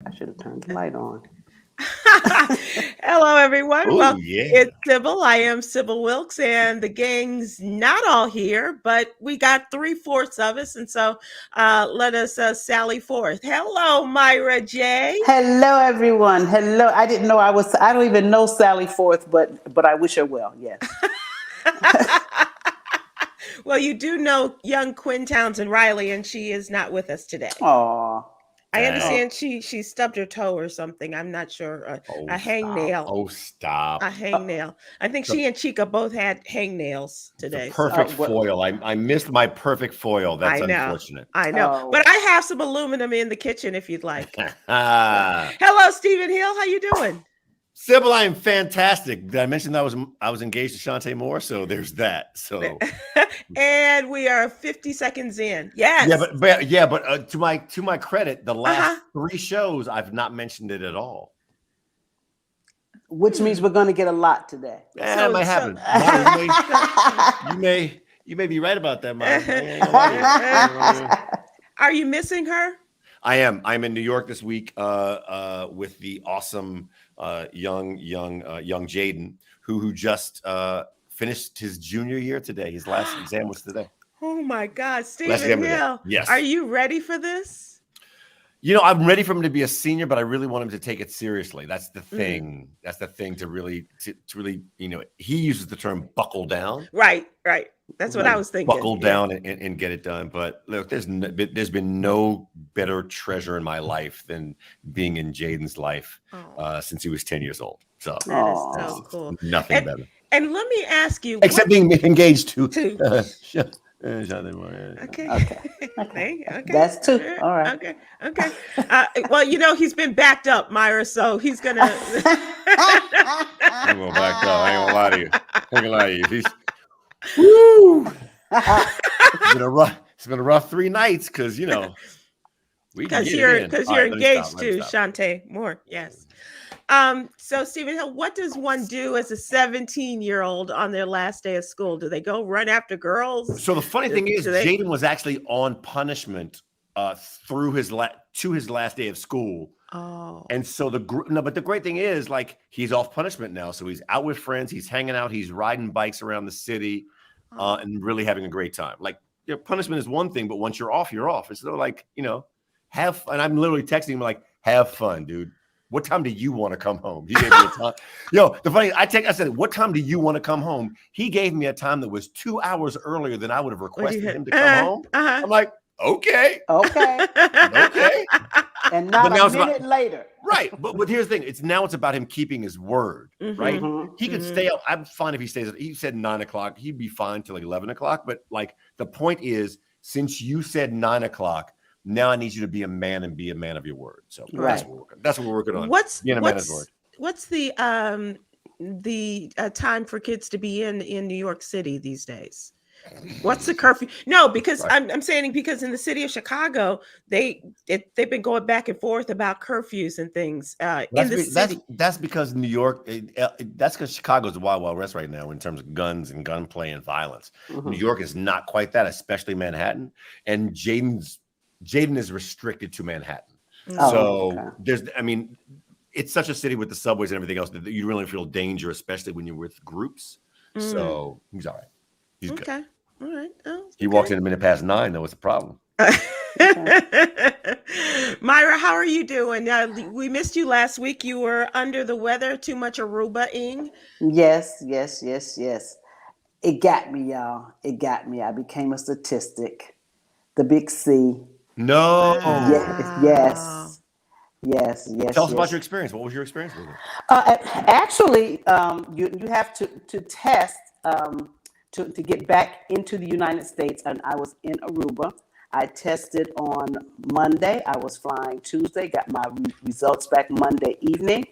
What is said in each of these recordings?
I should have turned the light on. Hello, everyone. Oh Well, yeah. it's Sybil. I am Sybil Wilkes, and the gang's not all here, but we got three-fourths of us, and so let us sally forth. Hello, Myra J. Hello, everyone. Hello. I didn't know I was. I don't even know Sally Forth, but I wish her well. Yes. Well, you do know young Kwyn Townsend Riley, and she is not with us today. Aw. I Dang. understand she stubbed her toe or something. I'm not sure. Oh A stop. hangnail. Oh stop. A hangnail. I think The, she and Chica both had hangnails the today. So perfect Well. foil. I missed my perfect foil. That's I know. unfortunate. I know. Oh. But I have some aluminum in the kitchen if you'd like. So, Ah. hello, Stephen Hill. How you doing? Sybil, I am fantastic. Did I mention that I was engaged to Shantae Moore? So there's that. So And we are 50 seconds in. yeah, Yes. but to my credit, the last Uh-huh. 3 shows I've not mentioned it at all. Which means we're going to get a lot today. Yeah, it might happen. You may be right about that, Mike. Are you missing her? I am. I'm in New York this week with the awesome young Jaden who just finished his junior year today. His last exam was today. Oh my God, Last exam Stephen today. Hill. Yes. Are you ready for this? You know, I'm ready for him to be a senior, but I really want him to take it seriously. That's the thing. That's the thing to really, you know, he uses the term buckle down. Right. That's what I was thinking. Buckle down and get it done. But look, there's been no better treasure in my life than being in Jaden's life since he was 10 years old. So That is so cool. Nothing better. And let me ask you, except being engaged to. Okay. That's two. All right. Okay. Well, you know, he's been backed up, Myra, so he's gonna. I'm gonna back up. I ain't gonna lie to you. I ain't gonna lie to you. Woo! It's been a rough 3 nights because you know because you're engaged to Shantae Moore. Yes. So Stephen Hill, what does one do as a 17-year-old on their last day of school? Do they go run after girls? So the funny thing is, Jaden was actually on punishment through to his last day of school. Oh. And so but the great thing is, like, he's off punishment now, so he's out with friends, he's hanging out, he's riding bikes around the city, and really having a great time. Like, you know, punishment is one thing, but once you're off, you're off. It's so like, you know, have fun. And I'm literally texting him like, have fun, dude. What time do you want to come home? He gave me a time. The funny, I said, what time do you want to come home? He gave me a time that was 2 hours earlier than I would have requested him to come home. I'm like, okay. And not a minute later. Right. But here's the thing. It's about him keeping his word, right? He could stay up. I'm fine if he stays up. He said 9 o'clock. He'd be fine till like 11 o'clock. But like the point is, since you said 9 o'clock, now I need you to be a man and be a man of your word. So that's what we're working on. What's being a man of his word. What's the time for kids to be in New York City these days? What's the curfew? No, because I'm saying because in the city of Chicago, they've been going back and forth about curfews and things in the city. That's because New York. That's because Chicago's the wild west right now in terms of guns and gunplay and violence. New York is not quite that, especially Manhattan. And Jaden is restricted to Manhattan. It's such a city with the subways and everything else that you really feel danger, especially when you're with groups. So he's all right. He's good. All right. He walks in a minute past 9, though. It's a problem. Myra, how are you doing? We missed you last week. You were under the weather, too much Aruba-ing. Yes. It got me, y'all. It got me. I became a statistic. The big C. No. Yes. Tell us about your experience. What was your experience with it? Actually, you have to test to get back into the United States, and I was in Aruba. I tested on Monday. I was flying Tuesday. Got my results back Monday evening.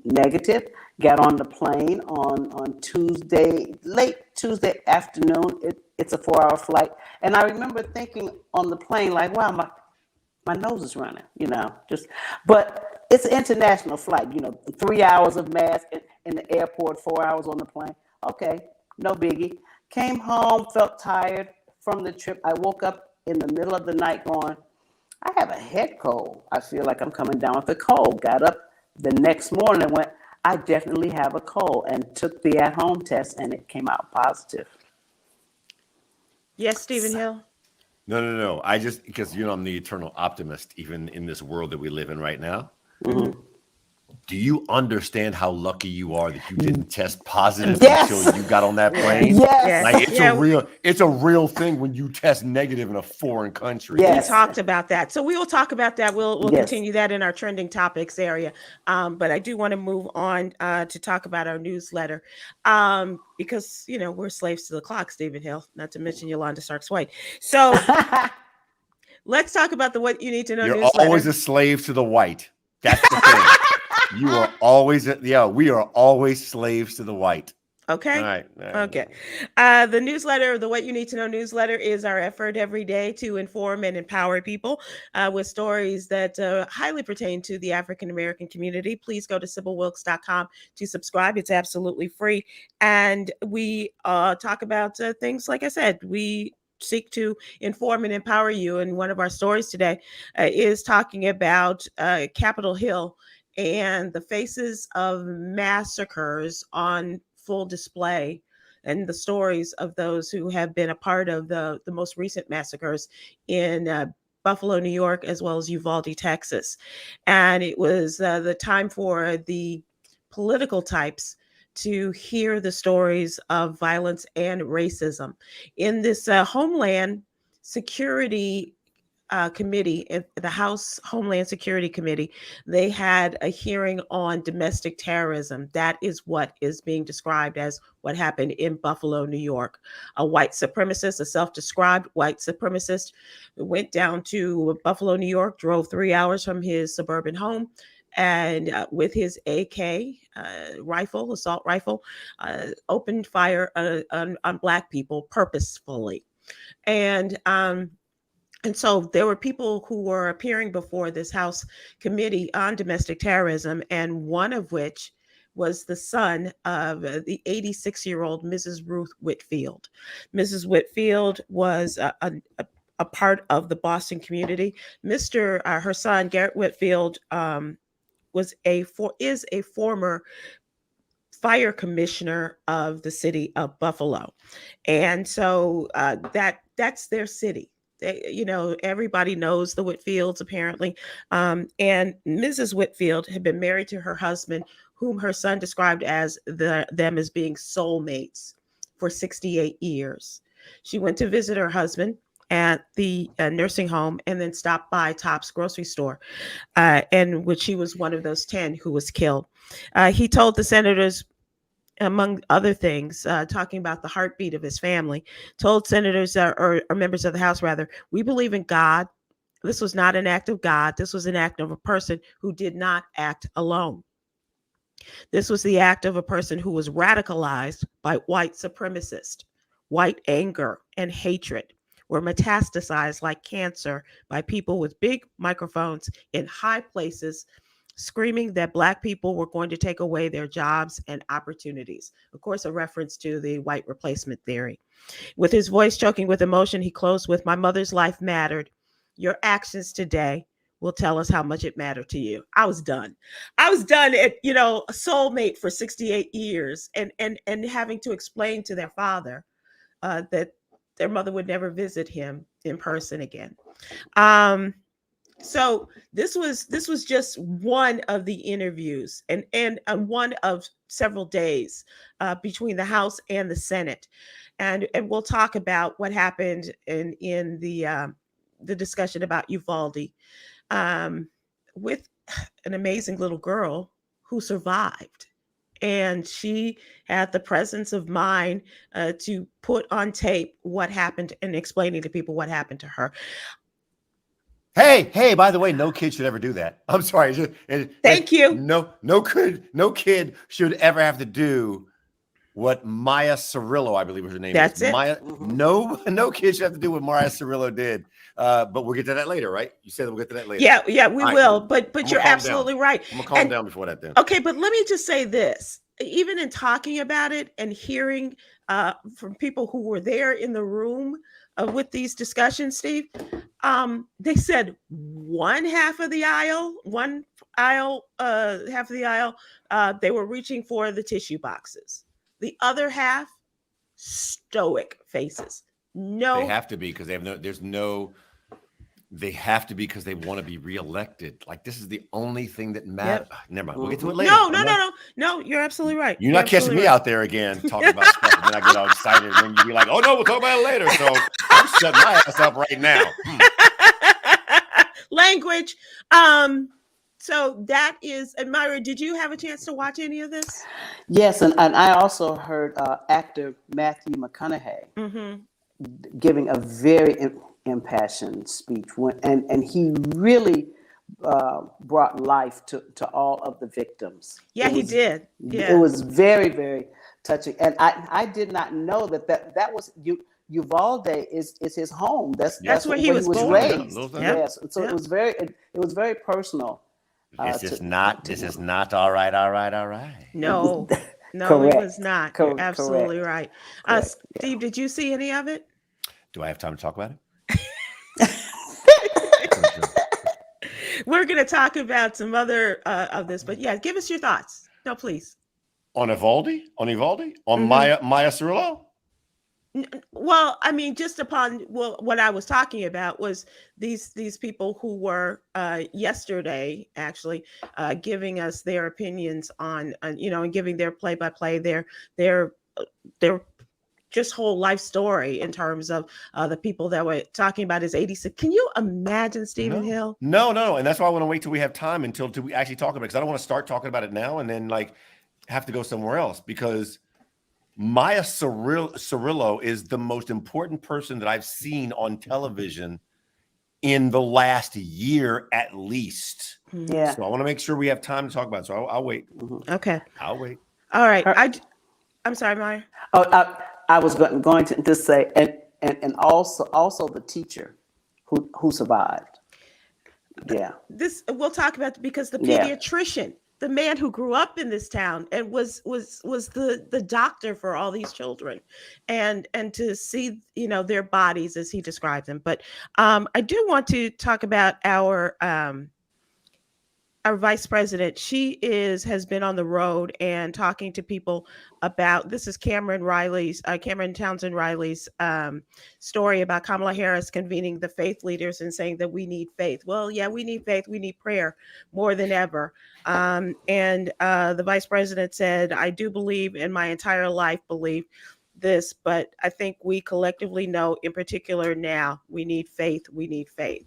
Negative. Got on the plane on Tuesday, late Tuesday afternoon. It's a 4-hour flight, and I remember thinking on the plane, like, wow, my nose is running, but it's an international flight, 3 hours of mask in the airport, 4 hours on the plane. Okay, no biggie. Came home, felt tired from the trip. I woke up in the middle of the night going, I have a head cold. I feel like I'm coming down with a cold. Got up the next morning and went, I definitely have a cold, and took the at-home test, and it came out positive. Yes, Stephen Hill. No. I just, because I'm the eternal optimist, even in this world that we live in right now. Mm-hmm. Do you understand how lucky you are that you didn't test positive Yes. until you got on that plane? Yes. Like it's a real thing when you test negative in a foreign country. Yes. We talked about that. So we will talk about that. We'll Yes. continue that in our trending topics area. But I do want to move on to talk about our newsletter. Because we're slaves to the clock, Stephen Hill, not to mention Yolanda Starks-White. So let's talk about the What You Need to Know You're newsletter. always a slave to the white. That's the thing. You are always, we are always slaves to the white. Okay. All right. Okay. The newsletter, the What You Need to Know newsletter, is our effort every day to inform and empower people with stories that highly pertain to the African American community. Please go to SybilWilkes.com to subscribe. It's absolutely free. And we talk about things, like I said, we seek to inform and empower you. And one of our stories today is talking about Capitol Hill and the faces of massacres on full display, and the stories of those who have been a part of the most recent massacres in Buffalo, New York, as well as Uvalde, Texas. And it was the time for the political types to hear the stories of violence and racism. In this Homeland Security Committee, the House Homeland Security Committee, they had a hearing on domestic terrorism. That is what is being described as what happened in Buffalo, New York. A white supremacist, a self-described white supremacist, went down to Buffalo, New York, drove 3 hours from his suburban home, and with his AK assault rifle, opened fire on Black people purposefully. And so there were people who were appearing before this House Committee on Domestic Terrorism, and one of which was the son of the 86-year-old Mrs. Ruth Whitfield. Mrs. Whitfield was a part of the Boston community. Her son, Garrett Whitfield, is a former fire commissioner of the city of Buffalo. And so that's their city. Everybody knows the Whitfields, apparently. And Mrs. Whitfield had been married to her husband, whom her son described as them as being soulmates, for 68 years. She went to visit her husband at the nursing home, and then stopped by Tops grocery store, and which he was one of those 10 who was killed. He told the senators, among other things, talking about the heartbeat of his family, told senators or members of the House, rather, we believe in God. This was not an act of God. This was an act of a person who did not act alone. This was the act of a person who was radicalized by white supremacists. White anger and hatred were metastasized like cancer by people with big microphones in high places, screaming that Black people were going to take away their jobs and opportunities. Of course, a reference to the white replacement theory. With his voice choking with emotion, he closed with, "My mother's life mattered. Your actions today will tell us how much it mattered to you." I was done. I was done at, a soulmate for 68 years and having to explain to their father that their mother would never visit him in person again. So this was just one of the interviews and one of several days between the House and the Senate, and we'll talk about what happened in the discussion about Uvalde, with an amazing little girl who survived. And she had the presence of mind to put on tape what happened and explaining to people what happened to her. Hey, by the way, no kid should ever do that. I'm sorry. Thank you. No kid should ever have to do what Maya Cirillo, I believe was her name. That's it. Maya, no kid should have to do what Maya Cirillo did. But we'll get to that later, right? You said we'll get to that later. Yeah, we will. But you're absolutely right. I'm gonna calm down before that then. Okay, but let me just say this. Even in talking about it and hearing from people who were there in the room, with these discussions, Steve. They said half of the aisle, they were reaching for the tissue boxes. The other half, stoic faces. No, They have to be because they have they have to be because they want to be reelected. Like, this is the only thing that matters. Never mind. We'll get to it later. No. You're absolutely right. You're not catching me out there again talking about stuff, and then I get all excited, and then you be like, "Oh no, we'll talk about it later." So I'm shutting my ass up right now. Language. So that is, and Myra, did you have a chance to watch any of this? Yes, and I also heard actor Matthew McConaughey giving a very impassioned speech, and he really brought life to all of the victims. Yeah, he did. Yeah, it was very, very touching, and I did not know that was Uvalde is his home. That's where he was born. raised. Yeah. Yes, so it was very personal. This is not all right. No, it was not. You're absolutely right. Steve, did you see any of it? Do I have time to talk about it? We're going to talk about some other of this, but yeah, give us your thoughts. No, please. On Uvalde? On Maya Cirillo? Well, I mean, just upon what I was talking about was these people who were yesterday actually giving us their opinions on and giving their play-by-play, their just whole life story in terms of the people that were talking about his 86. Can you imagine Stephen Hill? No. And that's why I want to wait till we have time until we actually talk about it, because I don't want to start talking about it now and then have to go somewhere else, because Maya Cirillo is the most important person that I've seen on television in the last year at least. Yeah. So I want to make sure we have time to talk about it. So I'll wait. Okay. I'll wait. All right. I'm sorry, Maya. Oh, I was going to say, and also the teacher who survived. Yeah. This we'll talk about, because the pediatrician, the man who grew up in this town and was the doctor for all these children, and to see their bodies as he described them. But I do want to talk about our vice president. She has been on the road and talking to people about, this is Cameron Townsend Riley's story about Kamala Harris convening the faith leaders and saying that we need faith. Well, yeah, we need faith. We need prayer more than ever. And the vice president said, I do believe, in my entire life believe this, but I think we collectively know, in particular now, we need faith. We need faith.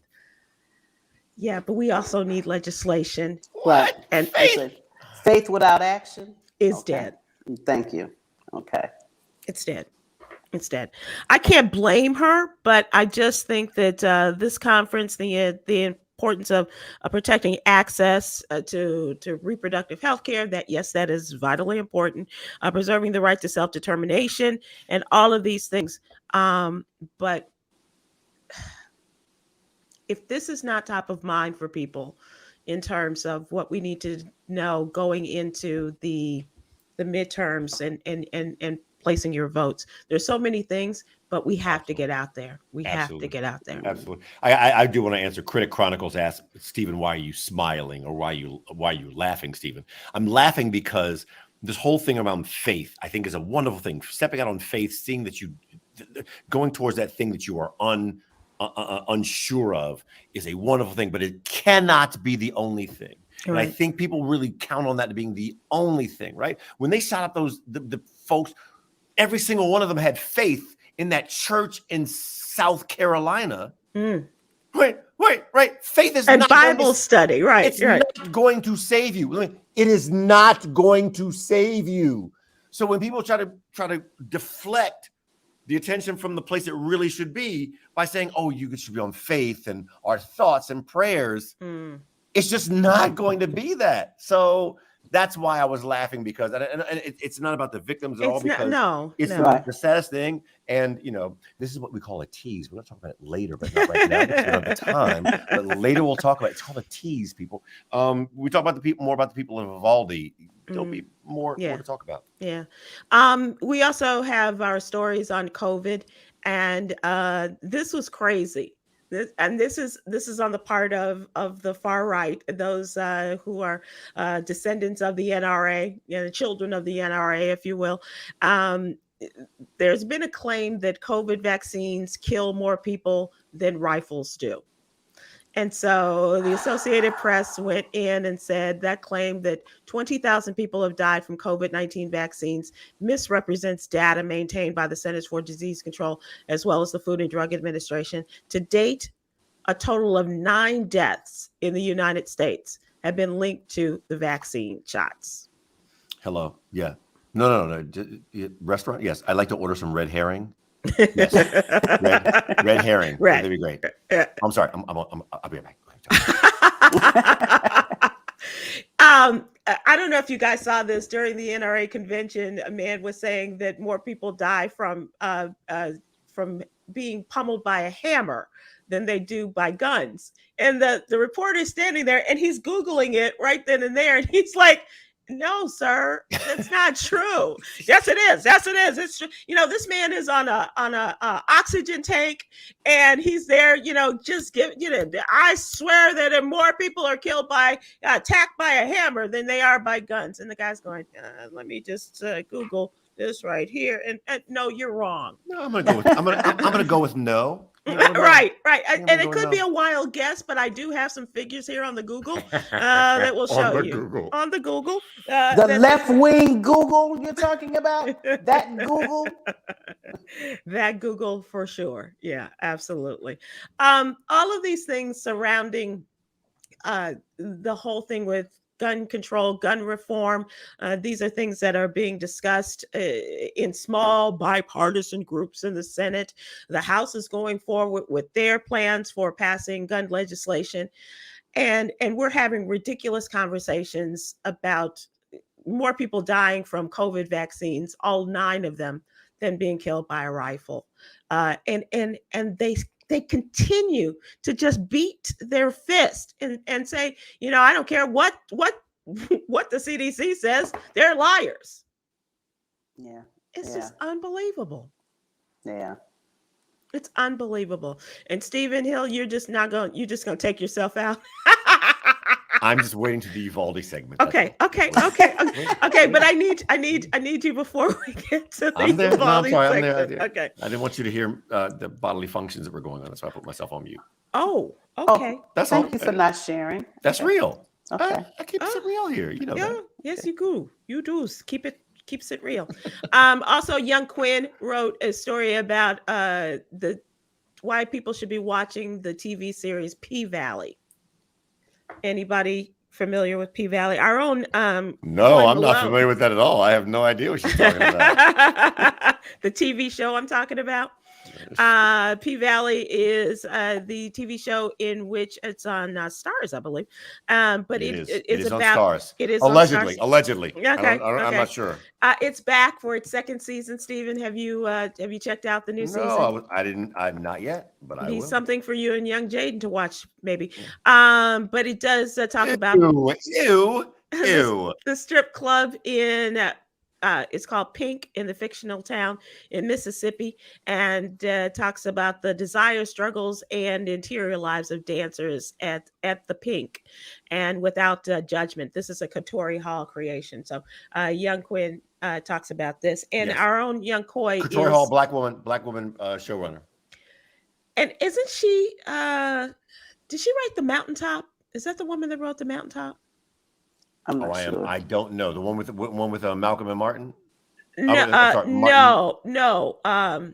Yeah, but we also need legislation. Right. And faith without action is dead. Thank you. Okay. It's dead. I can't blame her, but I just think that this conference, the importance of protecting access to reproductive health care, that is vitally important, preserving the right to self-determination, and all of these things. But if this is not top of mind for people in terms of what we need to know going into the midterms and placing your votes, there's so many things, but we have to get out there. We have to get out there. Absolutely. I do want to answer. Critic Chronicles asked, Stephen, why are you smiling, or why are you laughing, Stephen? I'm laughing because this whole thing around faith, I think, is a wonderful thing. Stepping out on faith, seeing that going towards that thing that you are unsure of is a wonderful thing, but it cannot be the only thing. Right. And I think people really count on that being the only thing, right? When they shot up the folks, every single one of them had faith in that church in South Carolina. Right. Faith is not Bible study, right? It's not going to save you. It is not going to save you. So when people try to deflect the attention from the place it really should be by saying, oh, you should be on faith and our thoughts and prayers, it's just not going to be that. So that's why I was laughing, because it's not about the victims at all. It's the saddest thing. And, this is what we call a tease. We're going to talk about it later, but not right now because we don't have the time. But later we'll talk about it. It's called a tease, people. We talk about more about the people of Uvalde. There'll be more to talk about. Yeah. We also have our stories on COVID. and this was crazy. This is on the part of the far right, those who are descendants of the NRA, the children of the NRA, if you will. There's been a claim that COVID vaccines kill more people than rifles do. And so the Associated Press went in and said that claim that 20,000 people have died from COVID-19 vaccines misrepresents data maintained by the Centers for Disease Control as well as the Food and Drug Administration. To date, a total of 9 deaths in the United States have been linked to the vaccine shots. Hello. Yeah. No. Restaurant? Yes. I'd like to order some red herring. Yes. red herring. Right. That'd be great. I'm sorry. I'll be right back. I don't know if you guys saw this during the NRA convention. A man was saying that more people die from being pummeled by a hammer than they do by guns. And the reporter is standing there and he's Googling it right then and there. And he's like, no, sir, that's not true. Yes, it is. Yes, it is. It's true. This man is on a oxygen tank, and he's there. Just give. I swear that more people are killed by attacked by a hammer than they are by guns. And the guy's going, let me just Google this right here. And no, you're wrong. No, I'm gonna go with no. Right. And it could be a wild guess, but I do have some figures here on the Google that will show you. On the Google. The left-wing Google you're talking about? That Google? That Google for sure. Yeah, absolutely. All of these things surrounding the whole thing with gun control, gun reform. These are things that are being discussed in small bipartisan groups in the Senate. The House is going forward with their plans for passing gun legislation. And we're having ridiculous conversations about more people dying from COVID vaccines, all 9 of them, than being killed by a rifle. And they continue to just beat their fist and say, I don't care what the CDC says, they're liars. Yeah. It's just unbelievable. Yeah. It's unbelievable. And Stephen Hill, you're just going to take yourself out. I'm just waiting to the Uvalde segment. Okay. But I need you before we get to the Uvalde segment. Okay. I didn't want you to hear the bodily functions that were going on, so I put myself on mute. Oh, okay. That's Thank you for not sharing. That's real. Okay. I keep it real here. You know that. Yes, you do. You do. Keeps it real. Also, young Kwyn wrote a story about why people should be watching the TV series P-Valley. Anybody familiar with P-Valley? Our own No, I'm not familiar with that at all. I have no idea what she's talking about. The TV show I'm talking about. P-Valley is the TV show in which it's on Stars, I believe. But it is on about Stars. It is allegedly. Okay. I'm not sure. It's back for its 2nd season. Stephen, have you checked out the new season? No, I didn't. I'm not yet, but I will. Something for you and young Jaden to watch, maybe. But it does talk about ew. the strip club in. It's called Pink in the fictional town in Mississippi, and talks about the desire, struggles, and interior lives of dancers at the Pink, and without judgment. This is a Katori Hall creation. So young Kwyn talks about this, and our own young Coy Katori Hall, black woman showrunner. And isn't she? Did she write The Mountaintop? Is that the woman that wrote The Mountaintop? I'm not sure. I don't know. The one with Malcolm and Martin? No. I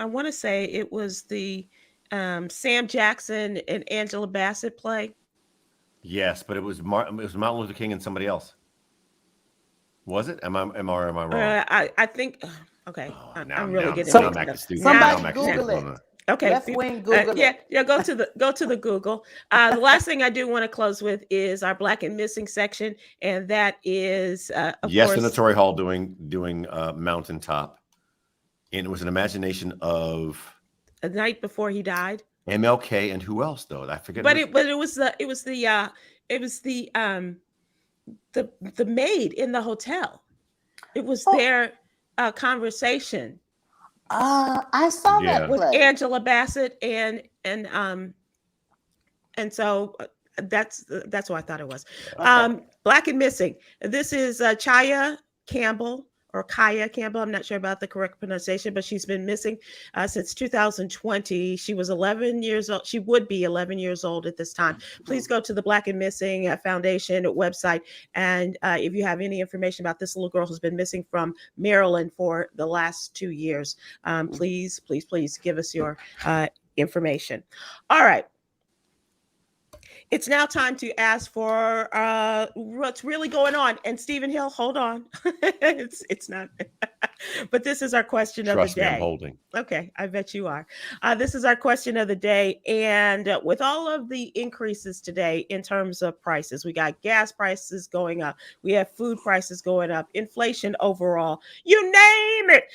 want to say it was the Sam Jackson and Angela Bassett play. Yes, but it was Martin Luther King and somebody else. Was it? Am I wrong? I think. Okay, I'm really getting somebody Google it. Okay. Left-wing Google. Yeah. Go to the Google. The last thing I do want to close with is our Black and Missing section, and that is of course, Senator Hall doing Mountaintop, and it was an imagination of a night before he died. MLK and who else though? I forget. But it was the maid in the hotel. It was their conversation I saw Yeah. that with play. Angela Bassett and so that's who I thought it was. Okay. Black and Missing. This is Chaya Campbell or Kaya Campbell. I'm not sure about the correct pronunciation, but she's been missing since 2020. She was 11 years old. She would be 11 years old at this time. Please go to the Black and Missing Foundation website. And if you have any information about this little girl who's been missing from Maryland for the last 2 years, please give us your information. All right. It's now time to ask for what's really going on. And Stephen Hill, hold on. it's not, but this is our question of the Trust me, I'm day. holding. Okay, I bet you are. This is our question of the day. And with all of the increases today in terms of prices, we got gas prices going up. We have food prices going up, inflation overall, you name it.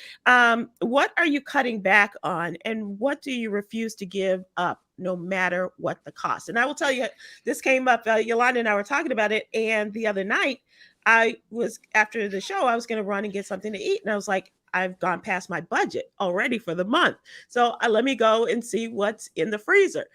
What are you cutting back on? And what do you refuse to give up, no matter what the cost? And I will tell you, this came up, Yolanda and I were talking about it. And the other night, after the show, I was going to run and get something to eat. And I was like, I've gone past my budget already for the month. So let me go and see what's in the freezer.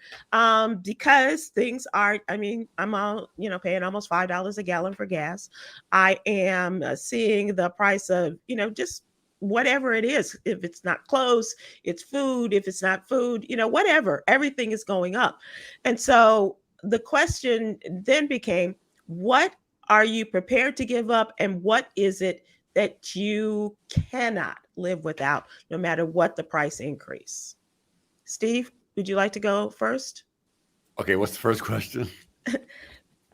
Because things are, I'm all, paying almost $5 a gallon for gas. I am seeing the price of, just whatever it is. If it's not clothes, it's food. If it's not food, whatever, everything is going up. And so the question then became, what are you prepared to give up? And what is it that you cannot live without, no matter what the price increase? Steve, would you like to go first? Okay, what's the first question?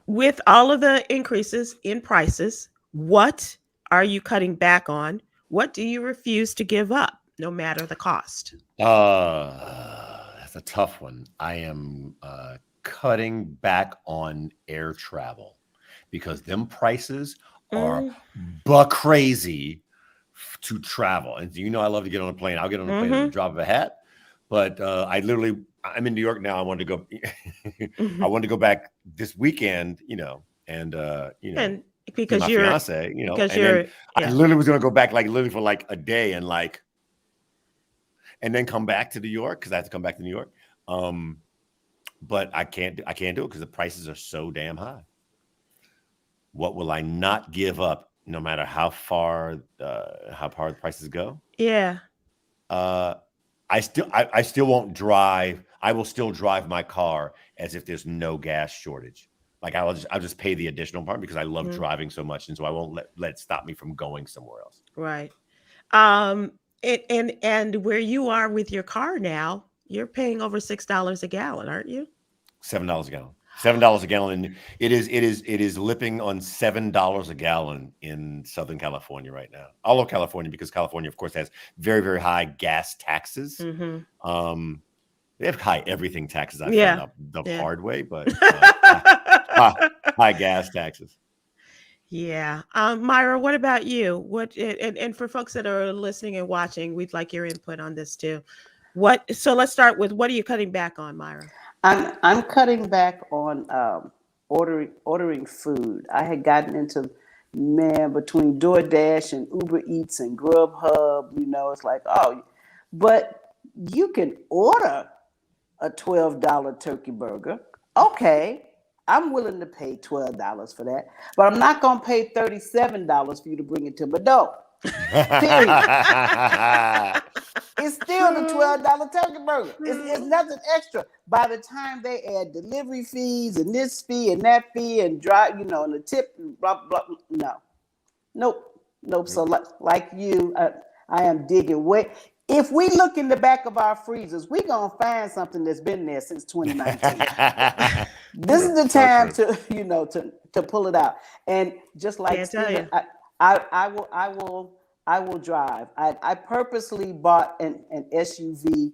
With all of the increases in prices, what are you cutting back on? What do you refuse to give up, no matter the cost? That's a tough one. I am cutting back on air travel because them prices are buck crazy to travel. And I love to get on a plane. I'll get on a plane at the drop of a hat. But I'm in New York now. I wanted to go. I wanted to go back this weekend. And because my you're fiance, because and you're, I literally was going to go back literally for a day and then come back to New York because I have to come back to New York. But I can't do it because the prices are so damn high. What will I not give up, no matter how far the prices go? Yeah. I still won't drive. I will still drive my car as if there's no gas shortage. I'll just pay the additional part because I love driving so much, and so I won't let it stop me from going somewhere else. Right. And where you are with your car now, you're paying over $6 a gallon, aren't you? $7 a gallon. $7 a gallon. And it is lipping on $7 a gallon in Southern California right now. All of California, because California, of course, has very, very high gas taxes. They have high everything taxes. I found out the hard way, but high gas taxes. Yeah. Myra, what about you? And for folks that are listening and watching, we'd like your input on this too. So let's start with, what are you cutting back on, Myra? I'm cutting back on ordering food. I had gotten into, between DoorDash and Uber Eats and Grubhub, it's like, but you can order a $12 turkey burger. Okay, I'm willing to pay $12 for that, but I'm not going to pay $37 for you to bring it to my door. Period. It's still the $12 turkey burger. It's nothing extra. By the time they add delivery fees and this fee and that fee and drive, and the tip and blah, blah, nope. So like you, I am digging way. If we look in the back of our freezers, we're going to find something that's been there since 2019. This is the time to pull it out. And just like Steven, I will drive. I purposely bought an SUV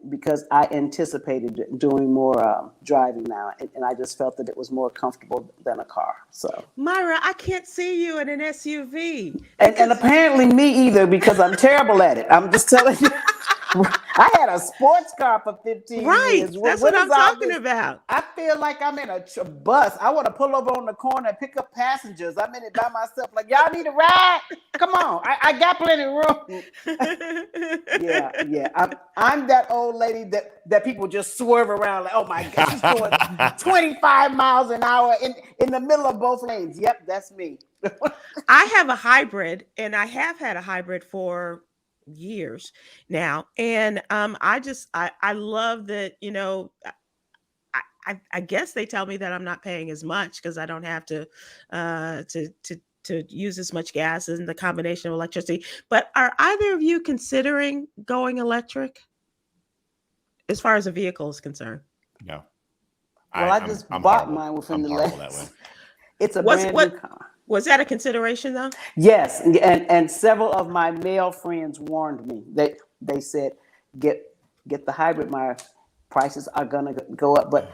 because I anticipated doing more driving now, and I just felt that it was more comfortable than a car. So, Myra, I can't see you in an SUV, and apparently me either, because I'm terrible at it. I'm just telling you. I had a sports car for 15 Right. years. That's what is I'm all talking this? about. I feel like I'm in a bus. I want to pull over on the corner and pick up passengers. I'm in it by myself. Like, y'all need a ride? Come on. I got plenty of room. Yeah. I'm that old lady that people just swerve around like, oh my God, she's going 25 miles an hour in the middle of both lanes. Yep, that's me. I have a hybrid, and I have had a hybrid for years now. And I love that, I guess they tell me that I'm not paying as much because I don't have to use as much gas and the combination of electricity. But are either of you considering going electric as far as a vehicle is concerned? No. Well, I just bought mine within the last. It's a brand new car. Was that a consideration though? Yes, and several of my male friends warned me. They said, get the hybrid. My prices are gonna go up, but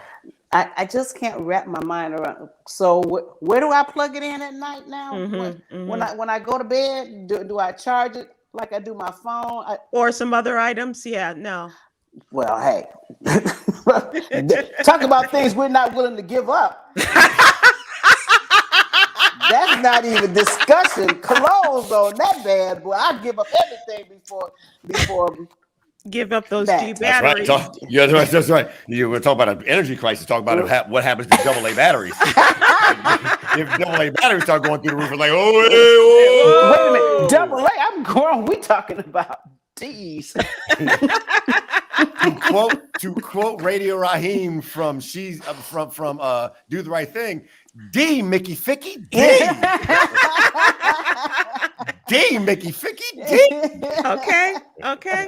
I just can't wrap my mind around. So where do I plug it in at night now? When I go to bed, do I charge it like I do my phone? Or some other items? Yeah, no. Well, hey, talk about things we're not willing to give up. That's not even discussion. Clothes on that bad boy. I give up everything before give up those that. G batteries. That's right. You were talking about an energy crisis. Talk about what happens to AA batteries. If AA batteries start going through the roof, it's like, wait a minute, AA. I'm grown. We talking about D's. to quote Radio Raheem from from Do the Right Thing. D Mickey Ficky D. D Mickey Ficky D. Okay.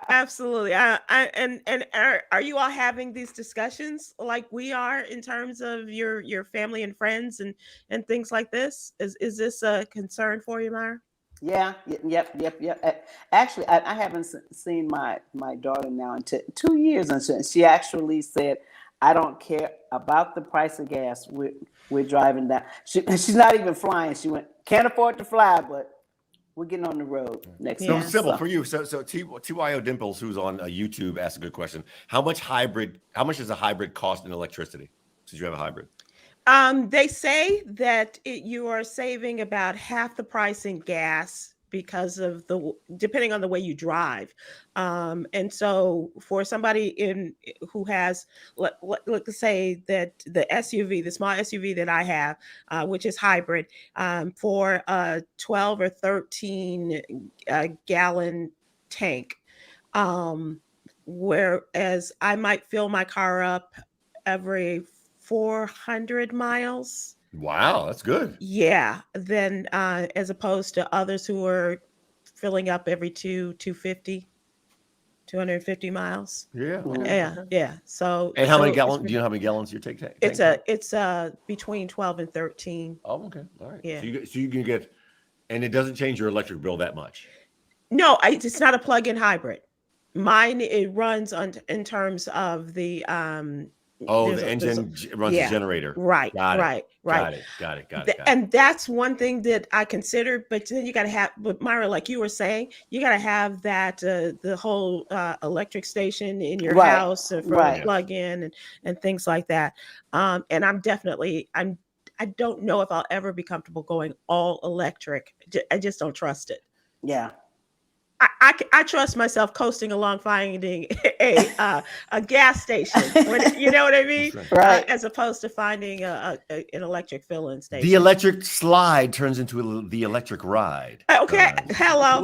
Absolutely. And are you all having these discussions like we are in terms of your family and friends and things like this? Is this a concern for you, Myra? Yeah. Yep. Actually, I haven't seen my daughter now in 2 years, and she actually said, I don't care about the price of gas. We're driving down. She's not even flying. She went, can't afford to fly, but we're getting on the road next Yeah. month. Sybil, for you, so TYO Dimples, who's on YouTube, asked a good question. How much does a hybrid cost in electricity? Since you have a hybrid. They say that you are saving about half the price in gas because of depending on the way you drive. And so for somebody who has, let's say that the small SUV that I have, which is hybrid, for a 12 or 13 gallon tank, whereas I might fill my car up every 400 miles. Wow, that's good. Yeah. Then as opposed to others who are filling up every 250 miles. Yeah. So and how many gallons? Do you know how many gallons your tank? It's between 12 and 13. Oh, okay. All right. Yeah. So you can get, and it doesn't change your electric bill that much. No, it's not a plug-in hybrid. Mine, it runs in terms of the the engine runs a generator. Right. Got it. And that's one thing that I considered, but then you got to have, but Myra, like you were saying, you got to have that, the whole electric station in your house for plug in and things like that. And I don't know if I'll ever be comfortable going all electric. I just don't trust it. Yeah. I trust myself coasting along, finding a gas station. You know what I mean? Right. As opposed to finding an electric fill-in station. The electric slide turns into the electric ride. Okay. Hello.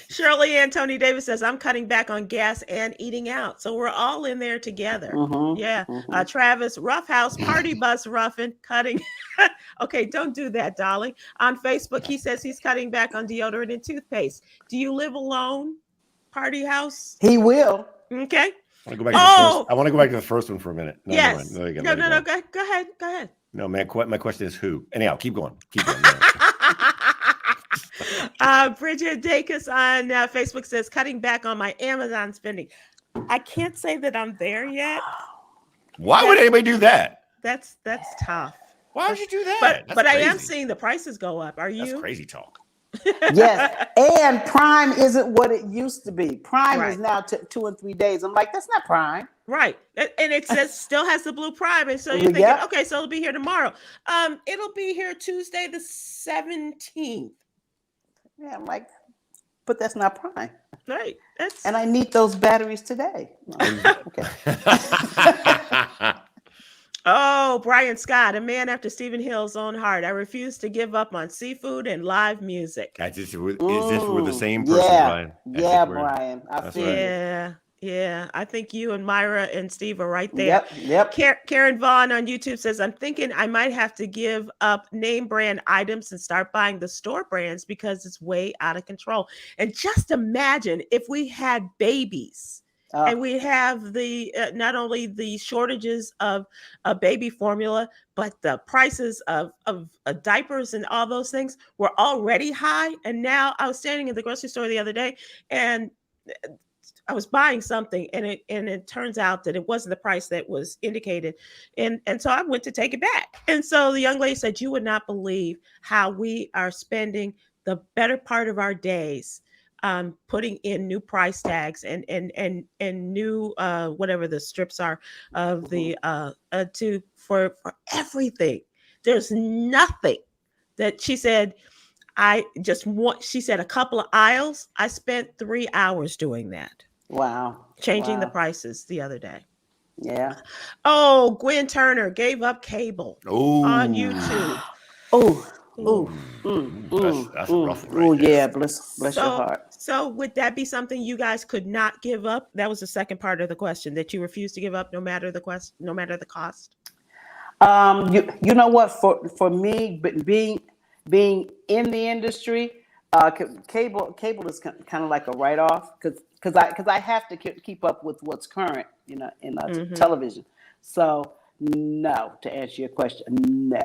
Shirley Ann Tony Davis says, I'm cutting back on gas and eating out. So we're all in there together. Mm-hmm. Yeah. Travis, Rough House, Party Bus Ruffin, cutting. Okay, don't do that, darling. On Facebook, he says he's cutting back on deodorant and toothpaste. Do you live alone? Party House? He will. Okay. I want to go back to the first one for a minute. Yes. No. Go ahead. No, man. My question is who? Anyhow, keep going. Bridget Dacus on Facebook says, cutting back on my Amazon spending. I can't say that I'm there yet. Why would anybody do that? That's tough. Why would you do that? But I am seeing the prices go up. Are you? That's crazy talk. Yes, and Prime isn't what it used to be. Prime is Right. now 2 and 3 days. I'm like, that's not Prime. Right. And it says still has the blue Prime. And so you're thinking, Yep. okay, so it'll be here tomorrow. It'll be here Tuesday the 17th. Yeah, I'm like, but that's not Prime. Right. That's And I need those batteries today. Okay. Oh, Brian Scott, a man after Stephen Hill's own heart. I refuse to give up on seafood and live music. Is this with the same person, Yeah, Brian? yeah, Brian. I That's feel right. Yeah. Yeah. I think you and Myra and Steve are right there. Yep. Karen Vaughn on YouTube says, I'm thinking I might have to give up name brand items and start buying the store brands because it's way out of control. And just imagine if we had babies and we have the not only the shortages of baby formula, but the prices of diapers and all those things were already high. And now I was standing in the grocery store the other day and I was buying something and it turns out that it wasn't the price that was indicated. And so I went to take it back. And so the young lady said, you would not believe how we are spending the better part of our days putting in new price tags and new whatever the strips are of the for everything. There's nothing that she said. She said a couple of aisles. I spent 3 hours doing that. Wow. Changing the prices the other day. Yeah. Oh, Gwen Turner gave up cable on YouTube. That's a rough one. Oh, yeah. Bless your heart. So would that be something you guys could not give up? That was the second part of the question, that you refuse to give up no matter the cost. You know what? For me, but being in the industry, cable is kind of like a write-off because I have to keep up with what's current, in television. So no, to answer your question, no.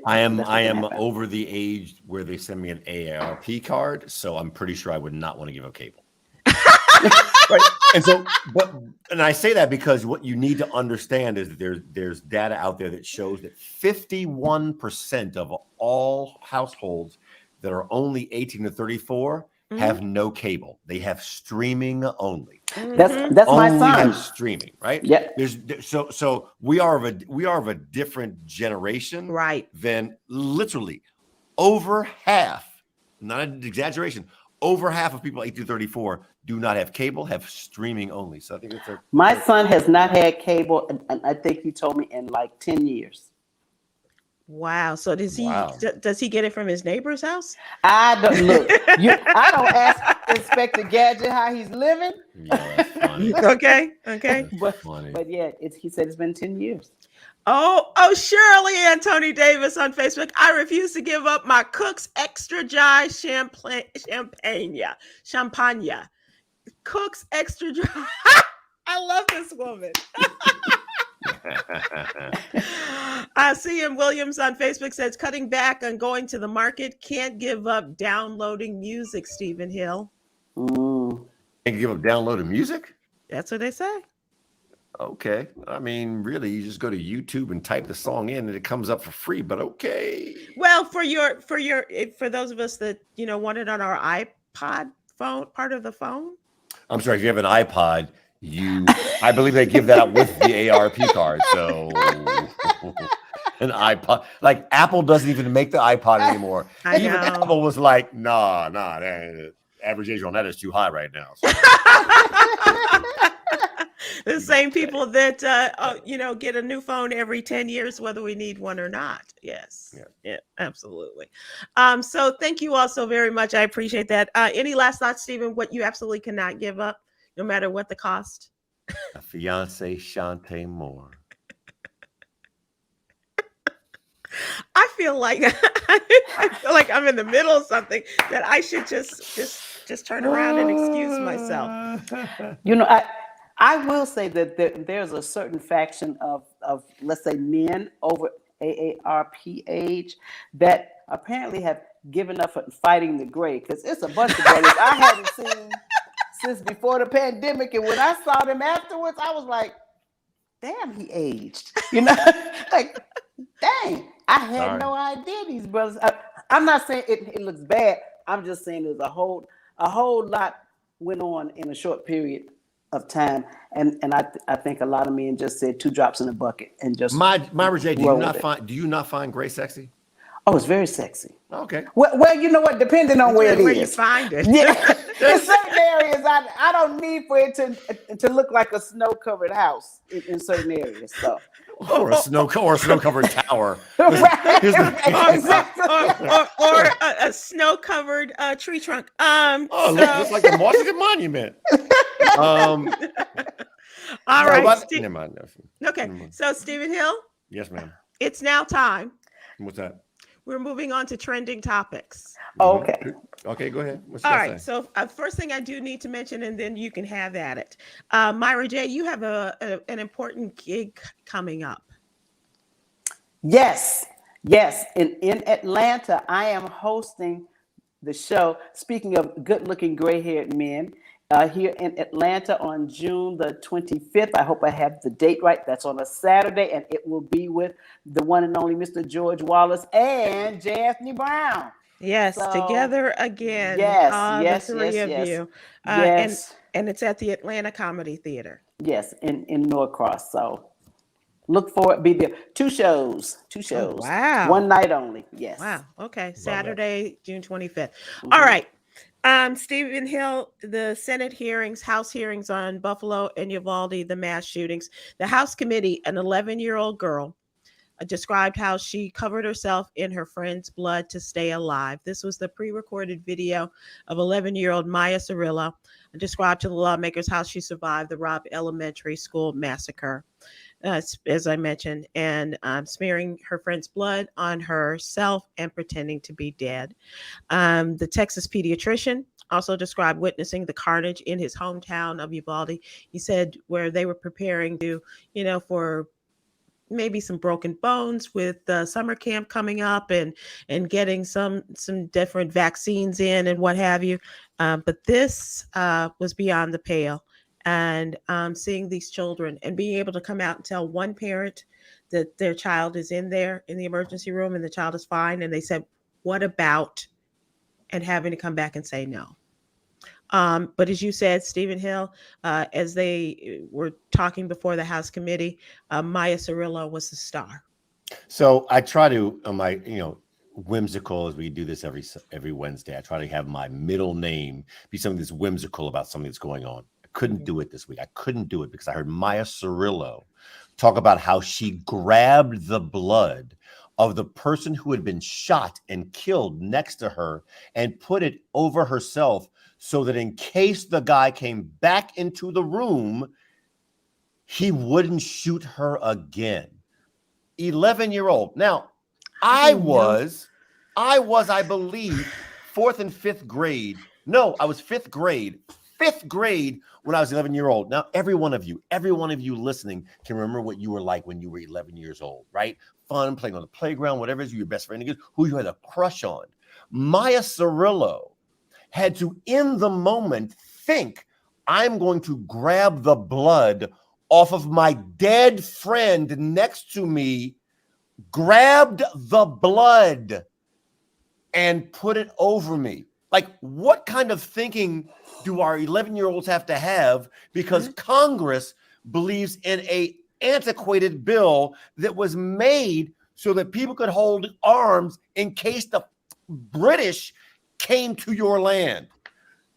I am over the age where they send me an AARP card, so I'm pretty sure I would not want to give up cable. Right. And so, and I say that because what you need to understand is that there's data out there that shows that 51% of all households that are only 18 to 34 have no cable. They have streaming only. That's my Only son. have streaming, right? Yeah. So we are of a different generation, Right? Than literally over half, not an exaggeration, over half of people 18 to 34 do not have cable, have streaming only. So I think my son has not had cable, and I think he told me in like 10 years. Wow. So does he get it from his neighbor's house? I don't look. I don't ask Inspector Gadget how he's living. Yeah, that's funny. Okay. But yeah, he said it's been 10 years. Oh, Shirley and Tony Davis on Facebook. I refuse to give up my Cook's Extra Dry Champagne. Cook's Extra Dry. I love this woman. CM Williams on Facebook says, cutting back on going to the market. Can't give up downloading music, Stephen Hill. Can't give up downloading music? That's what they say. Okay. I mean, really, you just go to YouTube and type the song in and it comes up for free, but okay. Well, for those of us that, want it on our iPod phone, part of the phone. I'm sorry, if you have an iPod, I believe they give that out with the ARP card. So an iPod, like Apple doesn't even make the iPod anymore. Even Apple was like, nah, average age on that is too high right now. So. The same people that get a new phone every 10 years, whether we need one or not. Yes. Yeah, absolutely. So thank you all so very much. I appreciate that. Any last thoughts, Stephen, what you absolutely cannot give up, no matter what the cost? A fiance, Shantae Moore. I feel like I'm in the middle of something that I should just turn around and excuse myself. I will say that there's a certain faction of let's say men over AARP age that apparently have given up on fighting the gray, because it's a bunch of brothers I hadn't seen since before the pandemic, and when I saw them afterwards, I was like, damn, he aged. Like, dang, I had no idea these brothers. I'm not saying it looks bad. I'm just saying there's a whole lot went on in a short period of time, and I think a lot of men just said 2 drops in a bucket and just Myra J, rolled it. do you not find Gray sexy? Oh, it's very sexy. Okay. Well, you know what? Depending on where it where is, you find it. Yeah, in certain areas, I don't need for it to look like a snow-covered house in certain areas. So, Or a snow-covered tower. right, Here's the- exactly. or a snow-covered tree trunk. Oh, look, just like the Washington Monument. All right. Never mind. Okay. Never mind. So Stephen Hill, Yes, ma'am. it's now time. What's that? We're moving on to trending topics. Oh, okay. Okay, go ahead. What's you All gotta right. say? So first thing I do need to mention, and then you can have at it. Myra J, you have an important gig coming up. Yes. In Atlanta, I am hosting the show. Speaking of good-looking gray-haired men, here in Atlanta on June the 25th. I hope I have the date right. That's on a Saturday, and it will be with the one and only Mr. George Wallace and J. Anthony Brown. Yes, So, together again. Yes, the three of yes. you. Yes. And it's at the Atlanta Comedy Theater. Yes, in Norcross. So look forward. Be there. 2 shows. Oh, wow. One night only. Yes. Wow. Okay. Saturday, June 25th. Mhm. All right. Stephen Hill, the Senate hearings, House hearings on Buffalo and Uvalde, the mass shootings. The House committee, an 11-year-old girl, described how she covered herself in her friend's blood to stay alive. This was the pre-recorded video of 11-year-old Maya Cirillo, described to the lawmakers how she survived the Robb Elementary School massacre, as I mentioned, and smearing her friend's blood on herself and pretending to be dead. The Texas pediatrician also described witnessing the carnage in his hometown of Uvalde. He said where they were preparing to, for maybe some broken bones with summer camp coming up and getting some different vaccines in and what have you. But this was beyond the pale. And seeing these children and being able to come out and tell one parent that their child is in there in the emergency room and the child is fine. And they said, what about? And having to come back and say no. But as you said, Stephen Hill, as they were talking before the House committee, Maya Cirillo was the star. So I try to, on my, whimsical, as we do this every Wednesday, I try to have my middle name be something that's whimsical about something that's going on. I couldn't do it this week. I couldn't do it because I heard Maya Cirillo talk about how she grabbed the blood of the person who had been shot and killed next to her and put it over herself so that in case the guy came back into the room, he wouldn't shoot her again. 11-year-old. Now, I was, I believe, 4th and 5th grade. No, I was 5th grade. 5th grade when I was 11-year-old. Now, every one of you listening can remember what you were like when you were 11 years old, right? Fun, playing on the playground, whatever it is, your best friend, who you had a crush on. Maya Cirillo had to, in the moment, think, I'm going to grab the blood off of my dead friend next to me, grabbed the blood and put it over me. Like, what kind of thinking do our 11-year-olds have to have? Because Congress believes in a antiquated bill that was made so that people could hold arms in case the British came to your land.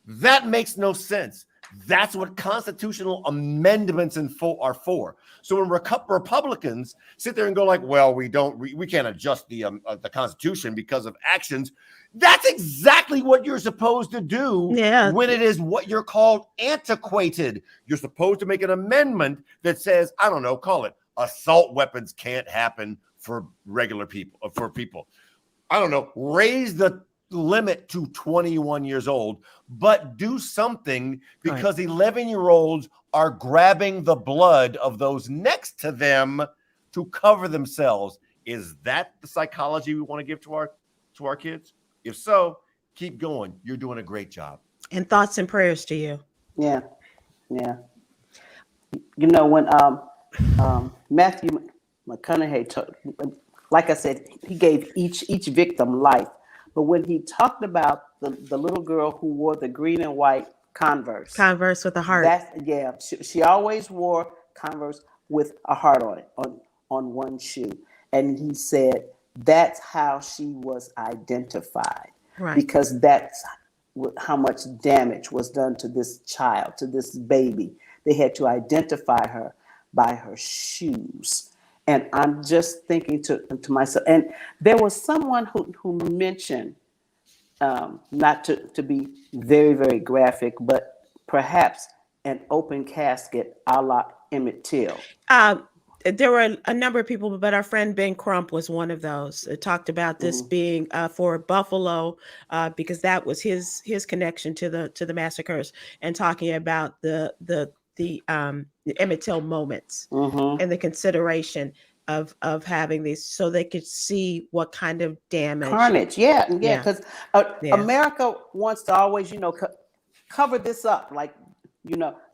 That makes no sense. That's what constitutional amendments are for. So when Republicans sit there and go like, well, we can't adjust the Constitution because of actions. That's exactly what you're supposed to do when it is what you're called antiquated. You're supposed to make an amendment that says, I don't know, call it assault weapons can't happen for regular people, for people. I don't know, raise the limit to 21 years old, but do something because 11-year-olds are grabbing the blood of those next to them to cover themselves. Is that the psychology we want to give to our kids? If so, keep going. You're doing a great job. And thoughts and prayers to you. Yeah. When Matthew McConaughey like I said, he gave each victim life. But when he talked about the little girl who wore the green and white Converse. Converse with a heart. She always wore Converse with a heart on it, on one shoe. And he said that's how she was identified. Right. Because that's how much damage was done to this child, to this baby. They had to identify her by her shoes. And I'm just thinking to myself, and there was someone who mentioned, not to be very, very graphic, but perhaps an open casket a la Emmett Till. There were a number of people, but our friend Ben Crump was one of those. Talked about this being for Buffalo, because that was his connection to the massacres, and talking about the Emmett Till moments and the consideration of having these, so they could see what kind of damage, carnage. Because America wants to always, cover this up, like,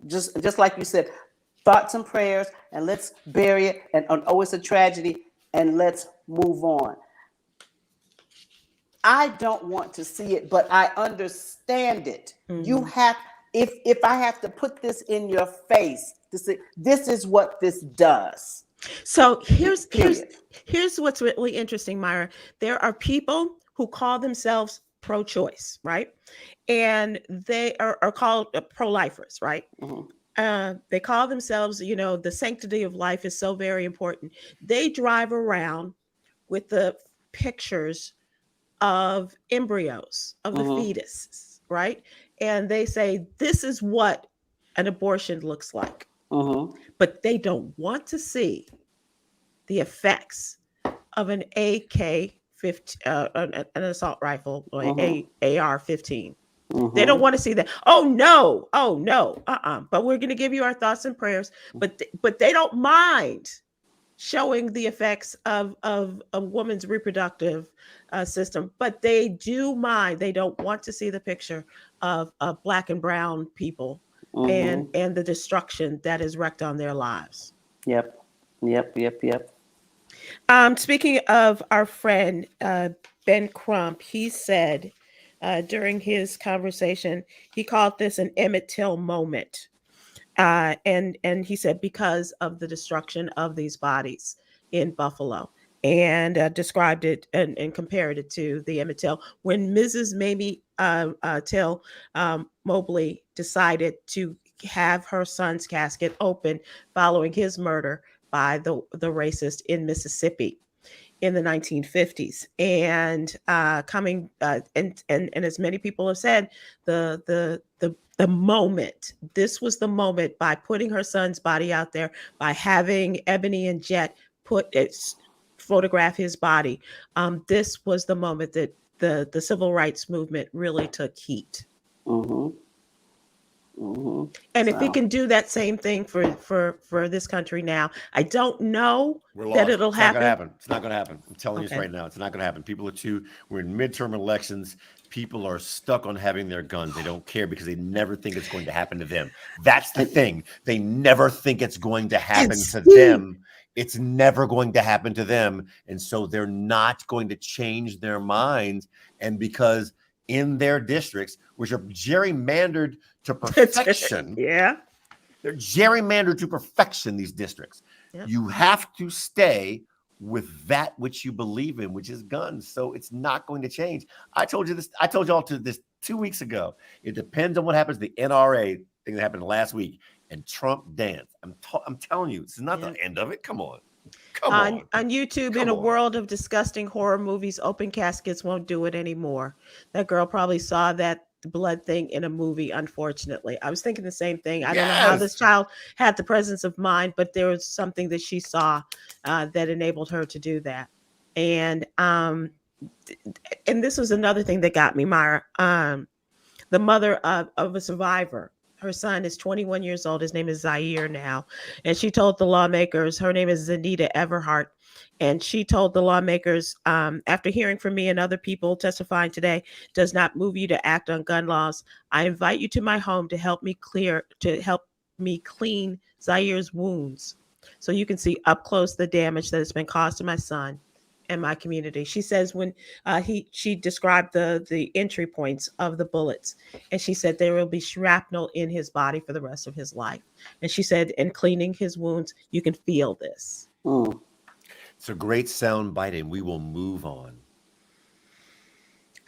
just like you said. Thoughts and prayers, and let's bury it, and oh, it's a tragedy, and let's move on. I don't want to see it, but I understand it. You have, if I have to put this in your face, this is what this does. So here's what's really interesting, Myra. There are people who call themselves pro-choice, right? And they are called pro-lifers, right? They call themselves, the sanctity of life is so very important. They drive around with the pictures of embryos of the fetuses, right? And they say, this is what an abortion looks like. But they don't want to see the effects of an AK-15, an assault rifle, or AR-15. They don't want to see that. Oh no. But we're going to give you our thoughts and prayers. But they don't mind showing the effects of a woman's reproductive system. But they do mind. They don't want to see the picture of Black and brown people and the destruction that is wreaked on their lives. Yep. Speaking of our friend Ben Crump, he said, during his conversation, he called this an Emmett Till moment. And he said, because of the destruction of these bodies in Buffalo, and described it and compared it to the Emmett Till. When Mrs. Mamie Till Mobley decided to have her son's casket open following his murder by the racist in Mississippi in the 1950s, and coming and as many people have said, the moment, this was the moment, by putting her son's body out there, by having Ebony and Jet photograph his body, this was the moment that the civil rights movement really took heat. And if it can do that same thing for this country now, I don't know that it'll happen. It's not going to happen. I'm telling you this right now. It's not going to happen. We're in midterm elections. People are stuck on having their guns. They don't care because they never think it's going to happen to them. That's the thing. They never think it's going to happen to them. It's never going to happen to them. And so they're not going to change their minds. And because in their districts, which are gerrymandered to perfection. They're gerrymandered to perfection, these districts. Yep. You have to stay with that which you believe in, which is guns. So it's not going to change. I told y'all this 2 weeks ago. It depends on what happens to the NRA thing that happened last week and Trump dance. I'm telling you, it's not the end of it. Come on. On YouTube, in a world of disgusting horror movies, open caskets won't do it anymore. That girl probably saw that blood thing in a movie, unfortunately. I was thinking the same thing. I don't know how this child had the presence of mind, but there was something that she saw that enabled her to do that. And this was another thing that got me, Myra. The mother of a survivor. Her son is 21 years old. His name is Zaire now. And she told the lawmakers, her name is Zanita Everhart. And she told the lawmakers, after hearing from me and other people testifying today, does not move you to act on gun laws. I invite you to my home to help me clean Zaire's wounds, so you can see up close the damage that has been caused to my son and my community. She says when she described the entry points of the bullets, and she said there will be shrapnel in his body for the rest of his life. And she said, in cleaning his wounds, you can feel this. Mm. It's a great sound bite, and we will move on.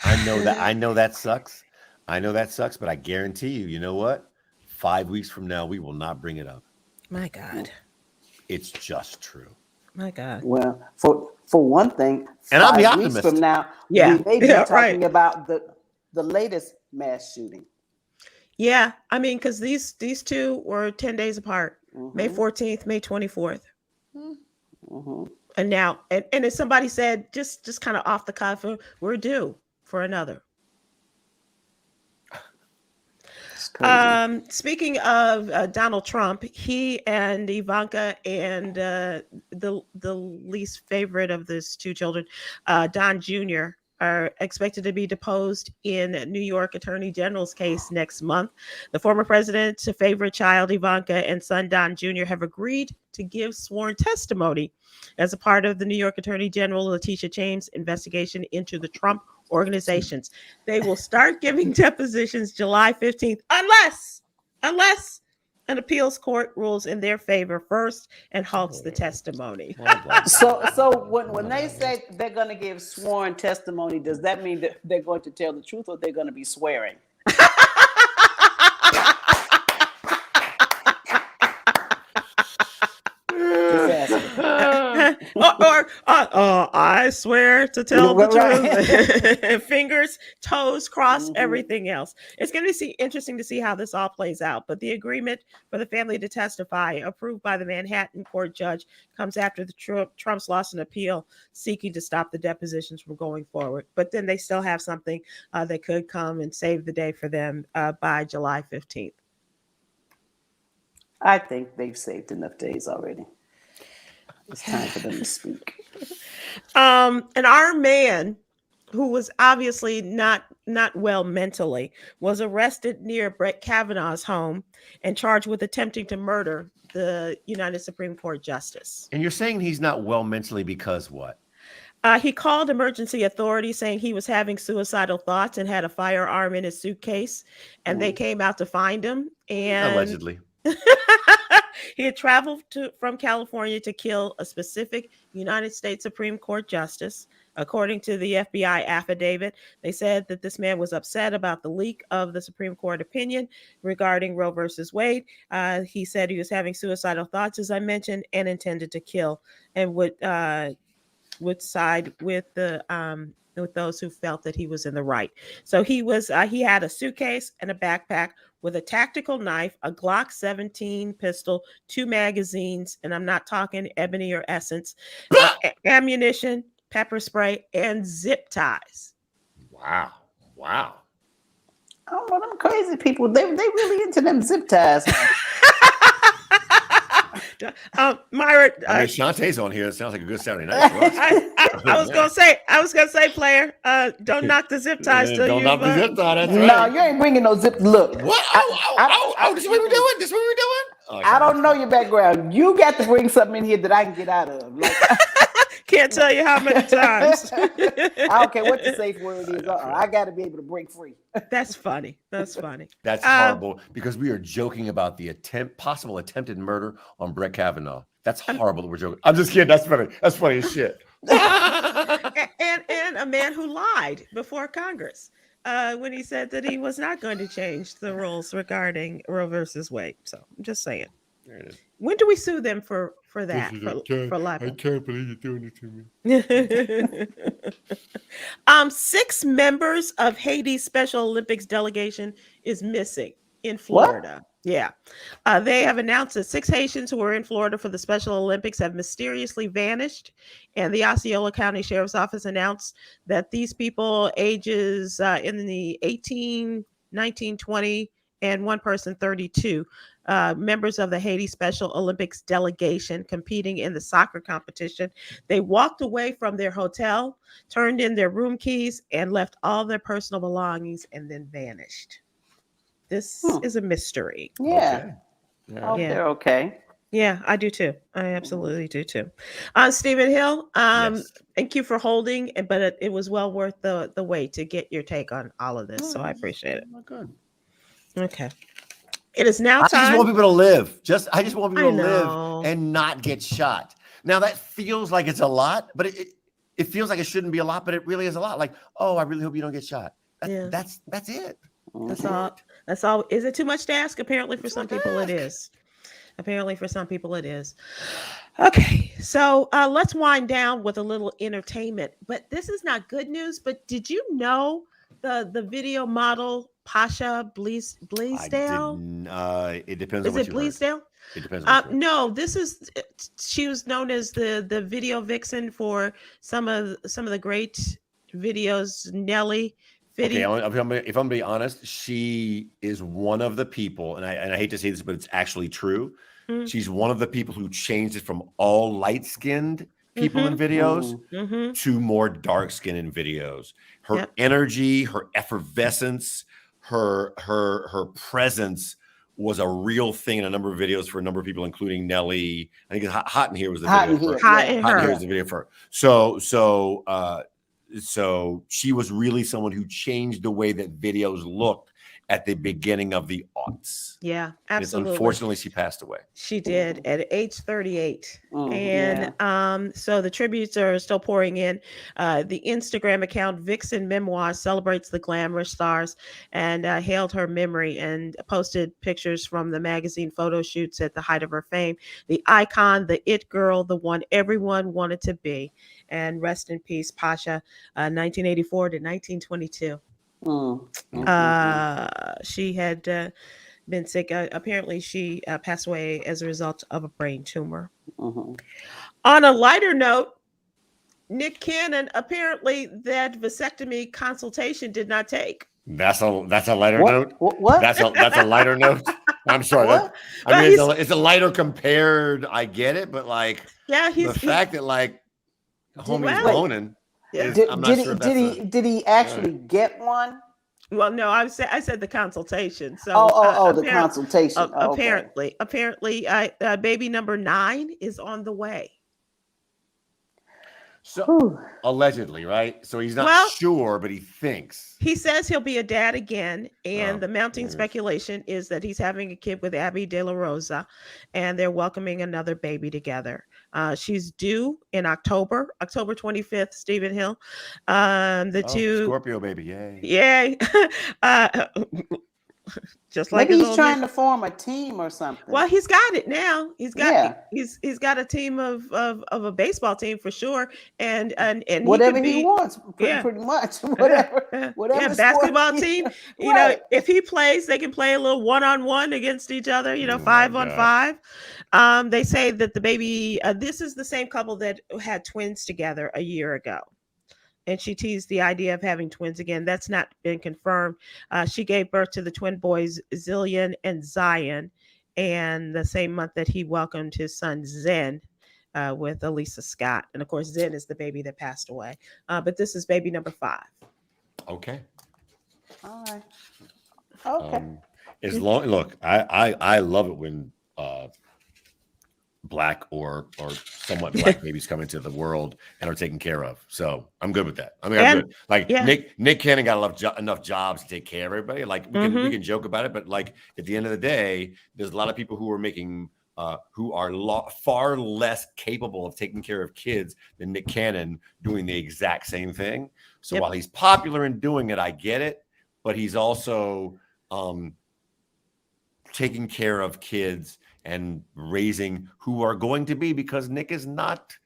I know that sucks. I know that sucks, but I guarantee you, you know what? 5 weeks from now, we will not bring it up. My God. It's just true. My God. Well, for one thing, And I'm the 5 weeks optimist. from now, Yeah. we may be Yeah, talking right. about the latest mass shooting. Yeah, I mean, because these two were 10 days apart. May 14th, May 24th. Mm-hmm. And now, and as somebody said, just kind of off the cuff, we're due for another. Speaking of Donald Trump, he and Ivanka and the least favorite of these two children, Don Jr., are expected to be deposed in New York Attorney General's case next month. The former president's favorite child, Ivanka, and son Don Jr. have agreed to give sworn testimony as a part of the New York Attorney General Letitia James' investigation into the Trump organizations. They will start giving depositions July 15th, unless an appeals court rules in their favor first and halts the testimony. So when they say they're going to give sworn testimony, does that mean that they're going to tell the truth, or they're going to be swearing? Just asking. or I swear to tell the truth. Fingers, toes crossed, everything else. It's going to be interesting to see how this all plays out. But the agreement for the family to testify, approved by the Manhattan court judge, comes after the Trump's lost an appeal seeking to stop the depositions from going forward. But then they still have something that could come and save the day for them by July 15th. I think they've saved enough days already. It's time for them to speak. And our man, who was obviously not well mentally, was arrested near Brett Kavanaugh's home and charged with attempting to murder the United Supreme Court justice. And you're saying he's not well mentally because what? He called emergency authorities saying he was having suicidal thoughts and had a firearm in his suitcase, and they came out to find him. And Allegedly. he had traveled from California to kill a specific United States Supreme Court justice. According to the FBI affidavit, they said that this man was upset about the leak of the Supreme Court opinion regarding Roe versus Wade. He said he was having suicidal thoughts, as I mentioned, and intended to kill, and would side with with those who felt that he was in the right. So he had a suitcase and a backpack with a tactical knife, a Glock 17 pistol, 2 magazines, and I'm not talking ebony or essence, ammunition, pepper spray, and zip ties. Wow. Oh, well, them crazy people, they really into them zip ties. Myra, I mean, Shantae's on here. It sounds like a good Saturday night for us. I was gonna say, player, don't knock the zip ties. Don't knock the zip tie. That's No, right. you ain't bringing no zip. Look, What? Oh, this is what we're doing. This is what we're doing. I don't know your background. You got to bring something in here that I can get out of. Like, can't tell you how many times. I don't care what the safe word is. I got to be able to break free. That's funny. That's horrible, because we are joking about the possible attempted murder on Brett Kavanaugh. That's horrible that we're joking. I'm just kidding. That's funny. That's funny as shit. and a man who lied before Congress when he said that he was not going to change the rules regarding Roe versus Wade. So I'm just saying. There it is. When do we sue them for that? For libel? I can't believe you're doing it to me. 6 members of Haiti's Special Olympics delegation is missing in Florida. What? Yeah. They have announced that 6 Haitians who were in Florida for the Special Olympics have mysteriously vanished. And the Osceola County Sheriff's Office announced that these people, ages in the 18, 19, 20, and one person 32, members of the Haiti Special Olympics delegation competing in the soccer competition. They walked away from their hotel, turned in their room keys, and left all their personal belongings and then vanished. This is a mystery. Yeah. Okay. Oh, Yeah. they're okay. Yeah, I do too. I absolutely do too. Stephen Hill, Yes. thank you for holding, but it was well worth the wait to get your take on all of this. So I appreciate it. Oh, good. Okay. It is now I just want time. people to live. I just want I people to live know. and not get shot. Now that feels like it's a lot, but it feels like it shouldn't be a lot, but it really is a lot. Like, oh, I really hope you don't get shot. Yeah. That's it. That's all. That's all. Is it too much to ask? Apparently, for It's some not to people, it ask. is. Apparently, for some people, it is. Okay, so let's wind down with a little entertainment. But this is not good news. But did you know the video model Pasha Bleasdale? It depends Is on what it you heard. Bleasdale? It depends on what you heard. No, this is. She was known as the video vixen for some of the great videos. Nelly. Okay, if I'm being honest, she is one of the people, and I hate to say this, but it's actually true. Mm-hmm. She's one of the people who changed it from all light-skinned people in videos to more dark-skinned in videos. Her energy, her effervescence, her presence was a real thing in a number of videos for a number of people, including Nelly. I think Hot in Here was the video for her. Hot in Here was the video for her. So she was really someone who changed the way that videos looked at the beginning of the aughts. Yeah, absolutely. Unfortunately, she passed away. She did at age 38. So the tributes are still pouring in. The Instagram account Vixen Memoirs celebrates the glamorous stars and hailed her memory and posted pictures from the magazine photo shoots at the height of her fame. The icon, the it girl, the one everyone wanted to be. And rest in peace, Pasha, 1984 to 1922. She had been sick. Apparently, she passed away as a result of a brain tumor. On a lighter note, Nick Cannon, apparently that vasectomy consultation did not take. That's a lighter note. What? That's a lighter note. I'm sorry. It's a lighter compared. I get it, but like, the fact that like homie's moaning. Did he actually get one? Well, no, I said the consultation. So, the consultation. Apparently, baby number 9 is on the way. So allegedly, right? So he's not sure, but he thinks. He says he'll be a dad again, and the mounting speculation is that he's having a kid with Abby De La Rosa, and they're welcoming another baby together. She's due in October 25th, Stephen Hill. The two Scorpio baby, yay. Yay. Just like maybe he's trying to form a team or something. Well, he's got it now. He's got he's got a team of a baseball team for sure, and whatever he wants, pretty much. Whatever basketball team. You know, if he plays, they can play a little 1-on-1 against each other. 5-on-5. They say that the baby. This is the same couple that had twins together a year ago. And she teased the idea of having twins again. That's not been confirmed. She gave birth to the twin boys, Zillion and Zion, and the same month that he welcomed his son, Zen, with Elisa Scott. And, of course, Zen is the baby that passed away. But this is baby number 5. Okay. All right. Okay. Look, I love it when Black or somewhat Black babies come into the world and are taken care of. So I'm good with that. I mean, I'm good. Like Nick Cannon got enough jobs to take care of everybody. Like we can joke about it, but like at the end of the day, there's a lot of people who are making who are far less capable of taking care of kids than Nick Cannon doing the exact same thing. So while he's popular in doing it, I get it, but he's also taking care of kids and raising who are going to be, because Nick is not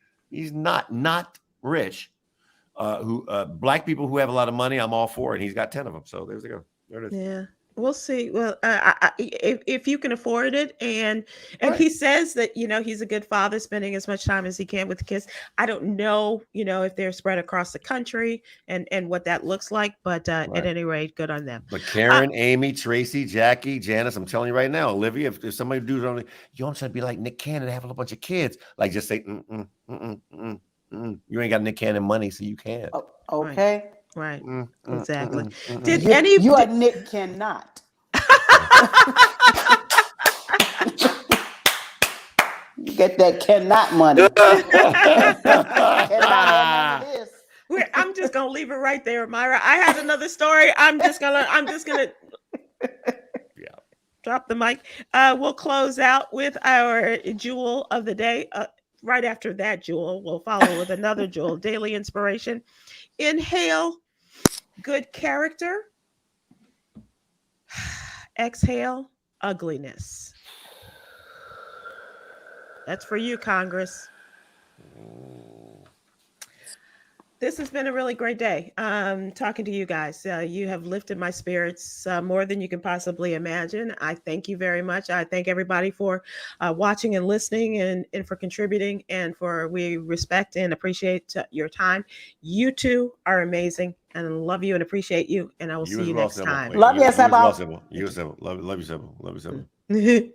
rich. Black people who have a lot of money, I'm all for it. He's got 10 of them. So there you go. There it is. Yeah. We'll see. Well, if you can afford it, and he says that he's a good father, spending as much time as he can with the kids. I don't know, if they're spread across the country and what that looks like, but at any rate, good on them. But Karen, Amy, Tracy, Jackie, Janice, I'm telling you right now, Olivia, if somebody does only, you want to be like Nick Cannon, have a bunch of kids, like just say, you ain't got Nick Cannon money, so you can't. Okay. Right. Exactly. You are Nick cannot. Get that cannot money. Cannot have none of this. I'm just gonna leave it right there, Myra. I had another story. I'm just gonna drop the mic. We'll close out with our jewel of the day. Right after that jewel, we'll follow with another jewel, daily inspiration. Inhale good character. Exhale ugliness. That's for you, Congress. This has been a really great day talking to you guys. You have lifted my spirits more than you can possibly imagine. I thank you very much. I thank everybody for watching and listening and for contributing, and we respect and appreciate your time. You two are amazing, and love you and appreciate you. And I will see you next time. Love you, Sybil. You as well. You as well. Love you, Sybil. Love you, Sybil.